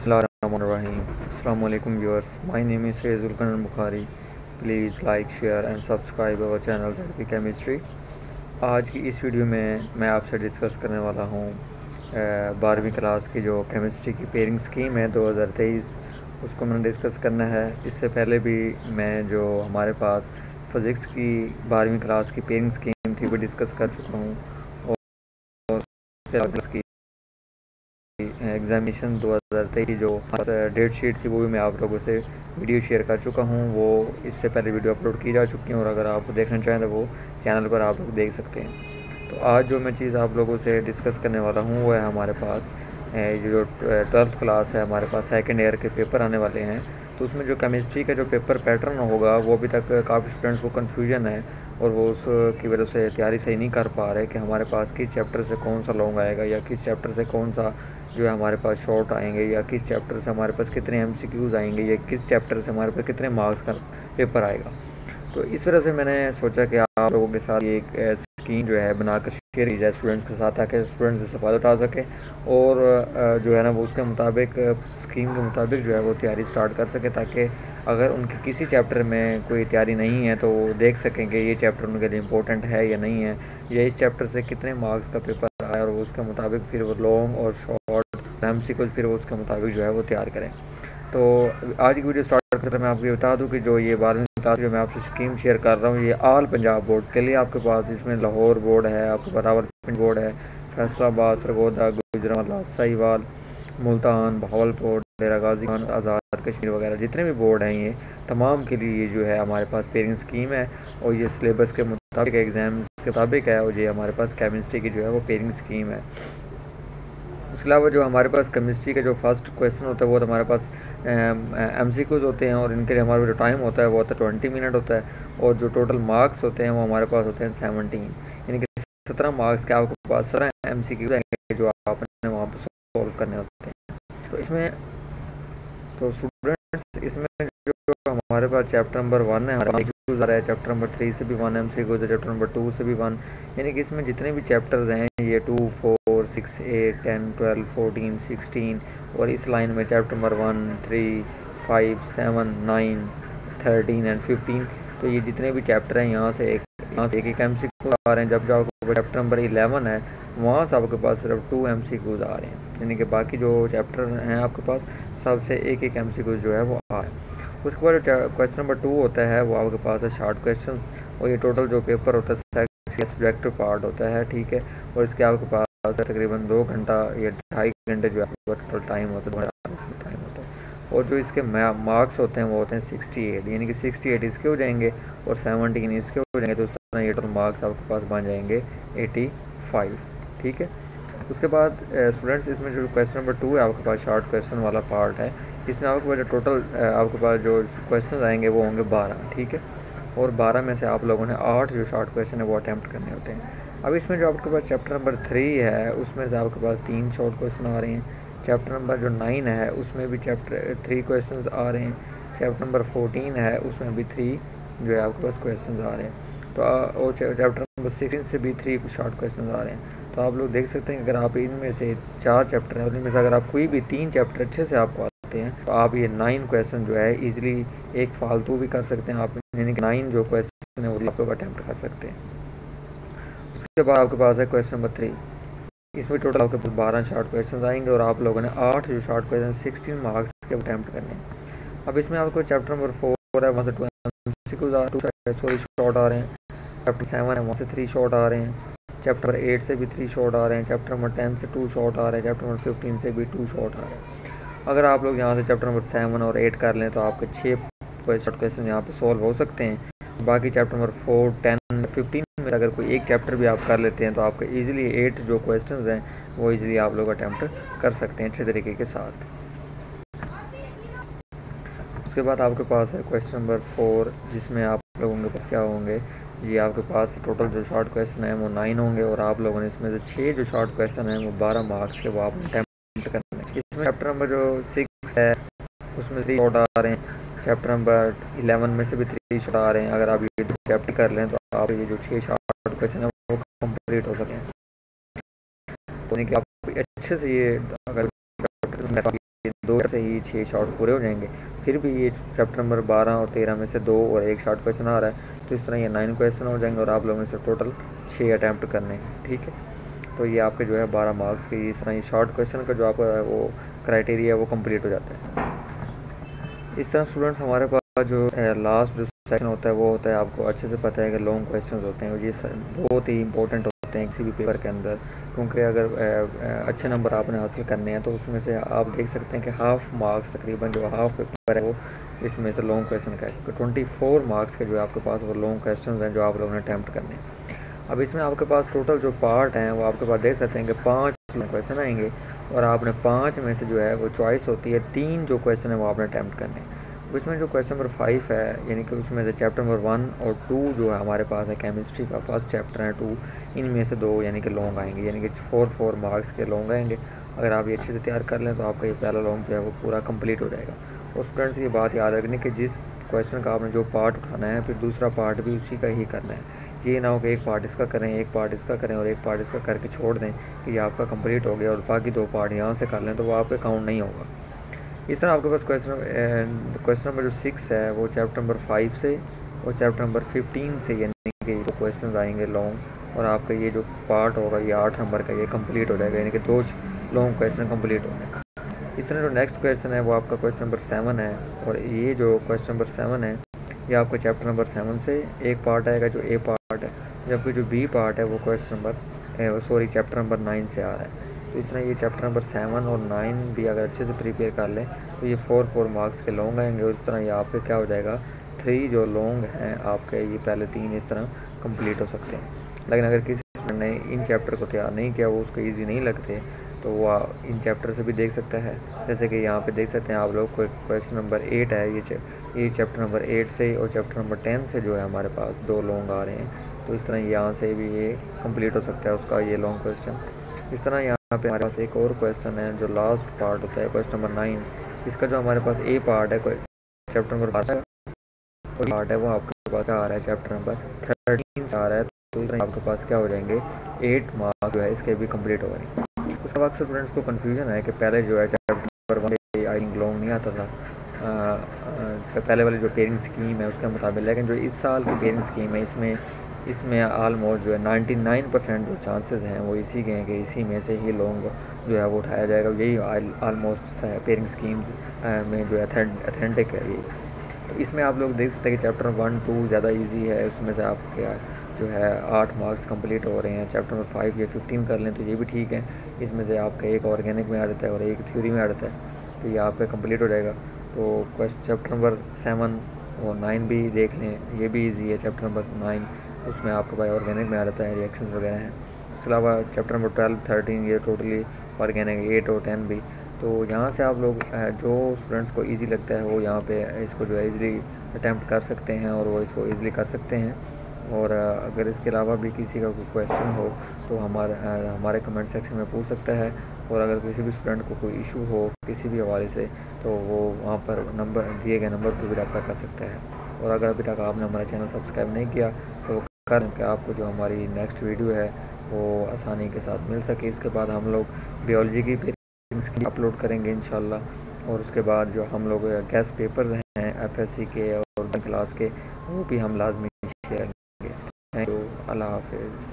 Bismillahirrahmanirrahim. Assalamu alaikum viewers. My name is Fezul Kanan Bukhari. Please like, share and subscribe our channel Therapy Chemistry. आज की इस video में मैं आपसे discuss करने वाला हूँ 12वीं क्लास की जो केमिस्ट्री की पेयरिंग स्कीम है 2023, उसको मैंने डिस्कस करना है। इससे पहले भी मैं जो हमारे पास फिज़िक्स की 12वीं क्लास की पेयरिंग स्कीम थी वो डिस्कस कर चुका हूँ और की एग्ज़ामिनेशन 2023 जो डेट शीट थी वो भी मैं आप लोगों से वीडियो शेयर कर चुका हूँ। वो इससे पहले वीडियो अपलोड की जा चुकी हैं और अगर आप देखना चाहें तो वो चैनल पर आप लोग देख सकते हैं। तो आज जो मैं चीज़ आप लोगों से डिस्कस करने वाला हूँ वो है हमारे पास जो 12th क्लास है, हमारे पास सेकेंड ईयर के पेपर आने वाले हैं। तो उसमें जो केमिस्ट्री का जो पेपर पैटर्न होगा वो अभी तक काफ़ी स्टूडेंट्स को कन्फ्यूजन है और वो उसकी वजह से तैयारी सही नहीं कर पा रहे कि हमारे पास किस चैप्टर से कौन सा लॉन्ग आएगा या किस चैप्टर से कौन सा जो है हमारे पास शॉर्ट आएंगे या किस चैप्टर से हमारे पास कितने एमसीक्यूज़ आएंगे या किस चैप्टर से हमारे पास कितने मार्क्स का पेपर आएगा। तो इस वजह से मैंने सोचा कि आप लोगों के साथ ये एक स्कीम जो है बनाकर शेयर की जाए स्टूडेंट्स के साथ, ताकि स्टूडेंट्स इससे फ़ायदा उठा सकें और जो है ना वो उसके मुताबिक स्कीम के मुताबिक जो है वो तैयारी स्टार्ट कर सके, ताकि अगर उनके किसी चैप्टर में कोई तैयारी नहीं है तो वो देख सकें कि ये चैप्टर उनके लिए इम्पोर्टेंट है या नहीं है, या इस चैप्टर से कितने मार्क्स का पेपर आया और उसके मुताबिक फिर वो लॉन्ग और शॉर्ट एमसीक्यूज फिर वो उसके मुताबिक जो है वो तैयार करें। तो आज की वीडियो स्टार्ट करते मैं आपको बता दूं कि जो ये 12वीं क्लास जो मैं आपसे स्कीम शेयर कर रहा हूँ ये ऑल पंजाब बोर्ड के लिए आपके पास इसमें लाहौर बोर्ड है, आपके पास रावलपिंडी बोर्ड है, फैसलाबाद, सरगोदा, गुजरांवाला, साहिवाल, मुल्तान, बहावलपुर, डेरा गाजी खान, आज़ाद कश्मीर वगैरह जितने भी बोर्ड हैं ये तमाम के लिए ये जो है हमारे पास पेयरिंग स्कीम है और ये सिलेबस के मुताबिक एग्ज़ाम के मुताबिक है और ये हमारे पास केमिस्ट्री की जो है वो पेयरिंग स्कीम है। उसके अलावा जो हमारे पास केमिस्ट्री का जो फर्स्ट क्वेश्चन होता है वो तो हमारे पास एमसीक्यूज होते हैं और इनके लिए हमारा जो टाइम होता है वो होता है 20 मिनट होता है और जो टोटल मार्क्स होते हैं वो हमारे पास होते हैं 17, यानी कि 17 मार्क्स के आपके पास 17 एमसीक्यूज आएंगे जो आपने वहाँ पर सॉल्व करने होते हैं। तो इसमें तो स्टूडेंट्स इसमें जो हमारे पास चैप्टर नंबर 1 है हमारे एमसीक्यूज आ रहा है, चैप्टर नंबर 3 से भी 1 एमसीक्यूज है, चैप्टर नंबर 2 से भी 1, यानी कि इसमें जितने भी चैप्टर्स हैं ये 2, 4, 6, 8, 10, 12, 14, 16 और इस लाइन में चैप्टर नंबर 1, 3, 5, 7, 9, 13 एंड 15, तो ये जितने भी चैप्टर हैं यहाँ से एक एमसीक्यू आ रहे हैं। जब जो चैप्टर नंबर 11 है वहाँ से आपके पास सिर्फ 2 एमसीक्यूज आ रहे हैं, यानी कि बाकी जो चैप्टर हैं आपके पास सबसे एक एमसीक्यू जो है वो आ रहा है। उसके बाद जो क्वेश्चन नंबर 2 होता है वो आपके पास है शॉर्ट क्वेश्चन और ये टोटल जो पेपर होता है सब्जेक्टिव पार्ट होता है, ठीक है, और इसके आपके पास तकरीबन 2 घंटा या 2.5 घंटे जो है टोटल टाइम होता है, टाइम होता है। और जो इसके मार्क्स होते हैं वो होते हैं 68, यानी कि 68 इसके हो जाएंगे और 17 इसके हो जाएंगे, तो उस तरह ये टोटल मार्क्स आपके पास बन जाएंगे 85, ठीक है। उसके बाद स्टूडेंट्स इसमें जो क्वेश्चन नंबर 2 है आपके पास शॉर्ट क्वेश्चन वाला पार्ट है, इसमें आपके पास जो टोटल आपके पास जो क्वेश्चन आएंगे वो होंगे 12, ठीक है, और 12 में से आप लोगों ने 8 जो शॉर्ट क्वेश्चन है वो अटैम्प्ट करने होते हैं। अब इसमें जो आपके पास चैप्टर नंबर 3 है उसमें से आपके पास 3 शॉर्ट क्वेश्चन आ रहे हैं, चैप्टर नंबर जो 9 है उसमें भी चैप्टर 3 क्वेश्चन आ रहे हैं, चैप्टर नंबर 14 है उसमें भी 3 जो है आपके पास क्वेश्चन आ रहे हैं, तो और चैप्टर नंबर 16 से भी 3 शॉर्ट क्वेश्चन आ रहे हैं। तो आप लोग देख सकते हैं अगर आप इनमें से 4 चैप्टर हैं उनमें से अगर आप कोई भी 3 चैप्टर अच्छे से आपको आते हैं तो आप ये 9 क्वेश्चन जो है इजीली एक फालतू भी कर सकते हैं आप, यानी कि 9 जो क्वेश्चन है वो आप लोग अटैम्प्ट कर सकते हैं। उसके बाद आपके पास है क्वेश्चन नंबर 3, इसमें टोटल आपके पास 12 शॉर्ट क्वेश्चन आएंगे और आप लोगों ने 8 जो शॉर्ट क्वेश्चन 16 मार्क्स के अटैम्प्ट करने हैं। अब इसमें आपको चैप्टर नंबर 4 है वहाँ से 2 शॉर्ट आ रहे हैं, चैप्टर 7 है वहाँ से 3 शॉर्ट आ रहे हैं, चैप्टर 8 से भी 3 शॉर्ट आ रहे हैं, चैप्टर नंबर 10 से 2 शॉर्ट आ रहे हैं, चैप्टर नंबर 15 से भी 2 शॉर्ट आ रहे हैं। अगर आप लोग यहाँ से चैप्टर नंबर 7 और 8 कर लें तो आपके 6 शॉर्ट क्वेश्चन यहाँ पे सॉल्व हो सकते हैं। बाकी चैप्टर नंबर 4, 10, 15 में अगर कोई एक चैप्टर भी आप कर लेते हैं तो आपके ईजिली 8 जो क्वेश्चन हैं वो ईजिली आप लोग अटैम्प्ट कर सकते हैं अच्छे तरीके के साथ। उसके बाद आपके पास है क्वेश्चन नंबर 4 जिसमें आप लोगों के पास क्या होंगे, जी आपके पास टोटल जो शॉर्ट क्वेश्चन है वो 9 होंगे और आप लोगों ने इसमें से 6 जो शॉर्ट क्वेश्चन हैं वो 12 मार्क्स के वो आप अटैम्प्ट करने हैं। इसमें चैप्टर नंबर जो 6 है उसमें 3 शॉर्ट आ रहे हैं, चैप्टर नंबर 11 में से भी 3 शॉर्ट आ रहे हैं। अगर आप ये चैप्टर कर लें तो आप ये जो 6 शॉर्ट क्वेश्चन है वो कम्प्लीट हो सकें, तो आप अच्छे से ये अगर 2 से ही 6 शॉर्ट पूरे हो जाएंगे। फिर भी ये चैप्टर नंबर 12 और 13 में से 2 और 1 शॉर्ट क्वेश्चन आ रहा है, तो इस तरह ये 9 क्वेश्चन हो जाएंगे और आप लोगों ने से टोटल 6 अटैम्प्ट करने हैं। ठीक है, तो ये आपके जो है 12 मार्क्स के इस तरह ये शॉर्ट क्वेश्चन का जो आपका वो क्राइटेरिया वो कंप्लीट हो जाता है। इस तरह स्टूडेंट्स हमारे पास जो लास्ट जो सेक्शन होता है वो होता है, आपको अच्छे से पता है कि लॉन्ग क्वेश्चन होते हैं, ये बहुत ही इंपॉर्टेंट होते हैं किसी भी पेपर के अंदर, क्योंकि अगर अच्छे नंबर आपने हासिल करने हैं तो उसमें से आप देख सकते हैं कि हाफ मार्क्स तकरीबन जो हाफ पेपर है वो इसमें से लॉन्ग क्वेश्चन का है। तो 24 मार्क्स के जो आपके पास वो लॉन्ग क्वेश्चन हैं जो आप लोगों ने अटैम्प्ट करने हैं। अब इसमें आपके पास टोटल जो पार्ट हैं वो आपके पास देख सकते हैं कि 5 क्वेश्चन आएंगे और आपने 5 में से जो है वो चॉइस होती है, 3 जो क्वेश्चन है वो आपने अटैम्प्ट करने हैं। इसमें जो क्वेश्चन नंबर 5 है, यानी कि उसमें से चैप्टर नंबर 1 और 2 जो है हमारे पास है केमिस्ट्री का फर्स्ट चैप्टर है 2, इनमें से 2 यानी कि लॉन्ग आएंगे, यानी कि 4 मार्क्स के लॉन्ग आएंगे। अगर आप ये अच्छे से तैयार कर लें तो आपका ये पहला लॉन्ग जो है वो पूरा कंप्लीट हो जाएगा। और स्टूडेंट्स ये बात याद रखनी कि जिस क्वेश्चन का आपने जो पार्ट उठाना है फिर दूसरा पार्ट भी उसी का ही करना है। ये ना हो कि एक पार्ट इसका करें, एक पार्ट इसका करें और एक पार्ट इसका करके छोड़ दें कि ये आपका कंप्लीट हो गया और बाकी 2 पार्ट यहाँ से कर लें, तो वो आपके काउंट नहीं होगा। इस तरह आपके पास क्वेश्चन नंबर जो 6 है वो चैप्टर नंबर 5 से और चैप्टर नंबर 15 से, यानी कि जो क्वेश्चन आएंगे लॉन्ग, और आपका ये जो पार्ट होगा ये 8 नंबर का ये कंप्लीट हो जाएगा, यानी कि 2 लॉन्ग क्वेश्चन कंप्लीट हो जाएगा। इस तरह जो नेक्स्ट क्वेश्चन है वो आपका क्वेश्चन नंबर 7 है, और ये जो क्वेश्चन नंबर 7 है ये आपका चैप्टर नंबर 7 से एक पार्ट आएगा जो ए पार्ट है, जबकि जो बी पार्ट है वो चैप्टर नंबर 9 से आ रहा है। तो इस तरह ये चैप्टर नंबर 7 और 9 भी अगर अच्छे से प्रिपेयर कर लें तो ये 4 मार्क्स के लॉन्ग आएंगे, और इस तरह ये आपके क्या हो जाएगा 3 जो लॉन्ग हैं आपके ये पहले 3 इस तरह कंप्लीट हो सकते हैं। लेकिन अगर किसी स्टूडेंट ने इन चैप्टर को तैयार नहीं किया, वो उसको ईजी नहीं लगते, तो वह इन चैप्टर से भी देख सकता है। जैसे कि यहाँ पे देख सकते हैं आप लोग क्वेश्चन नंबर 8 है, ये चैप्टर नंबर 8 से और चैप्टर नंबर 10 से जो है हमारे पास 2 लॉन्ग आ रहे हैं, तो इस तरह यहाँ से भी ये कंप्लीट हो सकता है उसका ये लॉन्ग क्वेश्चन। इस तरह यहाँ पे हमारे पास एक और क्वेश्चन है जो लास्ट पार्ट होता है क्वेश्चन नंबर 9, इसका जो हमारे पास ए पार्ट है चैप्टर नंबर 12 और पार्ट है वो आपके पास आ रहा है चैप्टर नंबर 13 से आ रहा है, तो इस तरह आपके पास क्या हो जाएंगे 8 मार्क्स जो है इसके भी कंप्लीट हो गए। उसके बाद स्टूडेंट्स को कन्फ्यूजन है कि पहले जो है चैप्टर 1 आई थिंक लॉन्ग नहीं आता था, पहले वाली जो पेयरिंग स्कीम है उसके मुताबिक, लेकिन जो इस साल की पेयरिंग स्कीम है इसमें आलमोस्ट जो है 99% जो चांसेस हैं वो इसी के हैं कि इसी में से ही लॉन्ग जो है वो उठाया जाएगा। यही आलमोस्ट पेयरिंग स्कीम्स में जो अथेंटिक है ये। तो इसमें आप लोग देख सकते हैं कि चैप्टर 1 2 ज़्यादा इजी है, उसमें से आपके जो है 8 मार्क्स कंप्लीट हो रहे हैं। चैप्टर नंबर 5 या 15 कर लें तो ये भी ठीक है, इसमें से आपका एक ऑर्गेनिक में आ जाता है और एक थ्योरी में आ जाता है, तो ये आपका कंप्लीट हो जाएगा। तो चैप्टर नंबर 7 और 9 भी देख लें, ये भी ईजी है। चैप्टर नंबर 9 उसमें आपके पास ऑर्गेनिक में आ जाता है, रिएक्शंस वगैरह हैं। इसके अलावा चैप्टर नंबर 12 13 ये टोटली ऑर्गेनिक, 8 और 10 भी। तो यहाँ से आप लोग जो स्टूडेंट्स को इजी लगता है वो यहाँ पे इसको जो है इजीली अटैम्प्ट कर सकते हैं और वो इसको इजीली कर सकते हैं। और अगर इसके अलावा भी किसी का कोई क्वेश्चन हो तो हमारे कमेंट सेक्शन में पूछ सकता है, और अगर किसी भी स्टूडेंट को कोई इशू हो किसी भी हवाले से तो वो वहाँ पर नंबर दिए गए नंबर पर भी रब्ता कर सकता है। और अगर अभी तक आपने हमारा चैनल सब्सक्राइब नहीं किया तो कर कि आपको जो हमारी नेक्स्ट वीडियो है वो आसानी के साथ मिल सके। इसके बाद हम लोग बायोलॉजी की अपलोड करेंगे इंशाल्लाह, और उसके बाद जो हम लोग गेस्ट पेपर हैं एफएससी के और क्लास के वो भी हम लाजमी शेयर करेंगे। थैंक यू, अल्लाह हाफिज़।